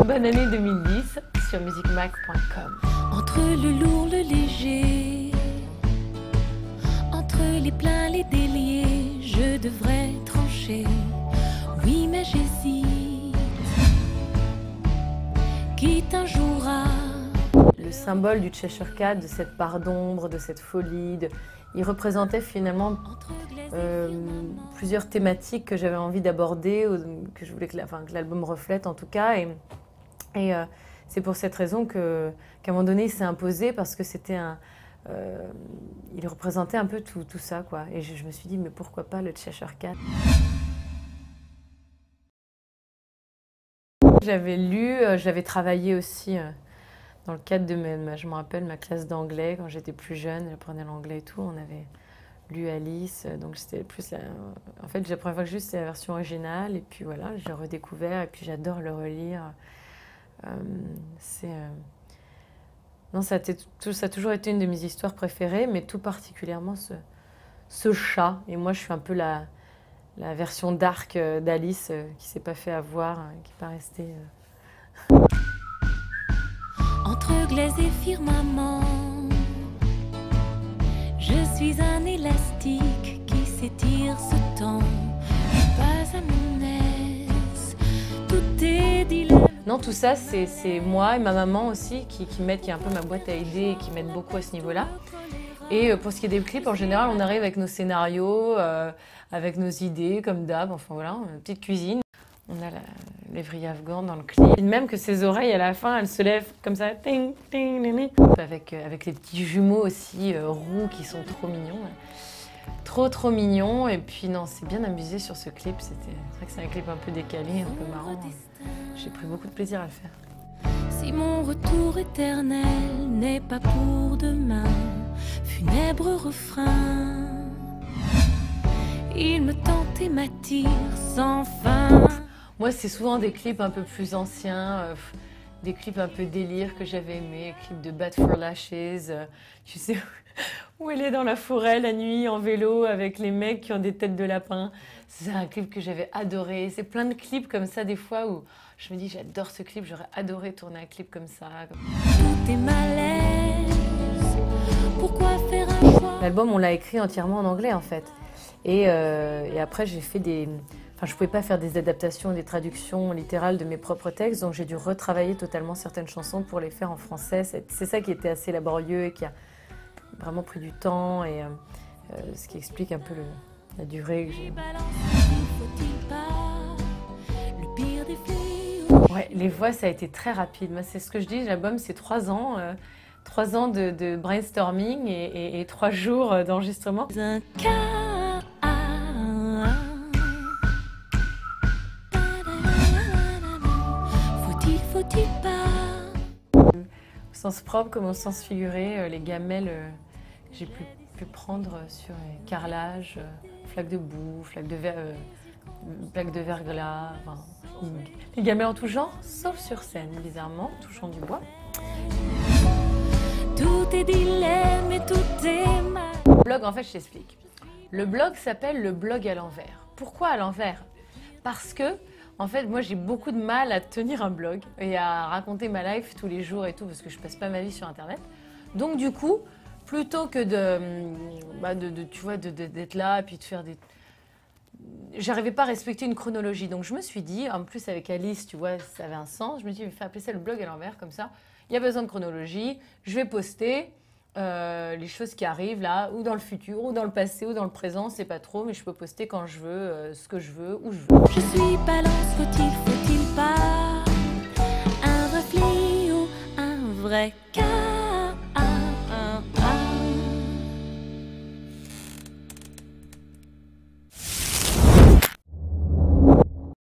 bonne année 2010 sur musicmac.com. Entre le lourd, le léger, entre les pleins, les déliés, je devrais trancher. Oui, mais j'hésite, quitte un jour à... Le symbole du Cheshire Cat, de cette part d'ombre, de cette folie, il représentait finalement plusieurs thématiques que j'avais envie d'aborder, que je voulais que l'album reflète en tout cas. Et c'est pour cette raison qu'à un moment donné, il s'est imposé parce que c'était il représentait un peu tout ça, quoi. Et je me suis dit, mais pourquoi pas le Cheshire Cat? J'avais lu, j'avais travaillé aussi dans le cadre de je me rappelle, ma classe d'anglais quand j'étais plus jeune, j'apprenais l'anglais et tout, on avait lu Alice, donc c'était plus en fait, la première fois que j'ai lu, c'était la version originale, et puis voilà, j'ai redécouvert, et puis j'adore le relire. Non, ça a toujours été une de mes histoires préférées, mais tout particulièrement ce chat. Et moi, je suis un peu la version dark d'Alice qui s'est pas fait avoir, qui n'est pas restée... Entre glaise et firmament, je suis un élastique qui s'étire ce temps. Pas à mon aise, tout est dilemme. Non, tout ça, c'est moi et ma maman aussi qui m'aident, qui est un peu ma boîte à idées et qui m'aident beaucoup à ce niveau-là. Et pour ce qui est des clips, en général, on arrive avec nos scénarios, avec nos idées, comme d'hab, enfin voilà, une petite cuisine. On a l'évrier afghan dans le clip. Et même que ses oreilles, à la fin, elles se lèvent comme ça, ting, ting, ting, ting. Avec les petits jumeaux aussi roux qui sont trop mignons. Trop mignons. Et puis non, c'est bien amusé sur ce clip. C'est vrai que c'est un clip un peu décalé, un peu marrant. J'ai pris beaucoup de plaisir à le faire. Si mon retour éternel n'est pas pour demain, funèbre refrain, il me tente et m'attire sans fin. Moi, c'est souvent des clips un peu plus anciens, des clips un peu délire que j'avais aimés, clips de Bad for Lashes, tu sais, où elle est dans la forêt la nuit en vélo avec les mecs qui ont des têtes de lapin. C'est un clip que j'avais adoré. C'est plein de clips comme ça des fois où je me dis j'adore ce clip, j'aurais adoré tourner un clip comme ça. Tout est malaise, pourquoi faire un choix? L'album, on l'a écrit entièrement en anglais en fait. Et après, j'ai fait je ne pouvais pas faire des adaptations, des traductions littérales de mes propres textes, donc j'ai dû retravailler totalement certaines chansons pour les faire en français. C'est ça qui était assez laborieux et qui a vraiment pris du temps, et ce qui explique un peu la durée que j'ai. Ouais, les voix, ça a été très rapide. Moi, c'est ce que je dis, l'album, c'est 3 ans. 3 ans de brainstorming et 3 jours d'enregistrement. Faut-il pas? Au sens propre comme au sens figuré, les gamelles que j'ai pu prendre sur les carrelages, flaques de boue, plaques de verglas, enfin, les gamelles en tout genre, sauf sur scène, bizarrement, touchant du bois. Tout est dilemme et tout est mal. Le blog, en fait, je t'explique. Le blog s'appelle le blog à l'envers. Pourquoi à l'envers? Parce que, en fait, moi, j'ai beaucoup de mal à tenir un blog et à raconter ma life tous les jours et tout, parce que je passe pas ma vie sur Internet. Donc, du coup, plutôt que tu vois, d'être là et puis de faire des... J'arrivais pas à respecter une chronologie. Donc, je me suis dit, en plus, avec Alice, tu vois, ça avait un sens. Je me suis dit, je vais appeler ça le blog à l'envers, comme ça. Il y a besoin de chronologie. Je vais poster les choses qui arrivent là, ou dans le futur, ou dans le passé, ou dans le présent. C'est pas trop, mais je peux poster quand je veux, ce que je veux, où je veux. Je suis balance, faut-il pas un vrai fléau, un vrai cas?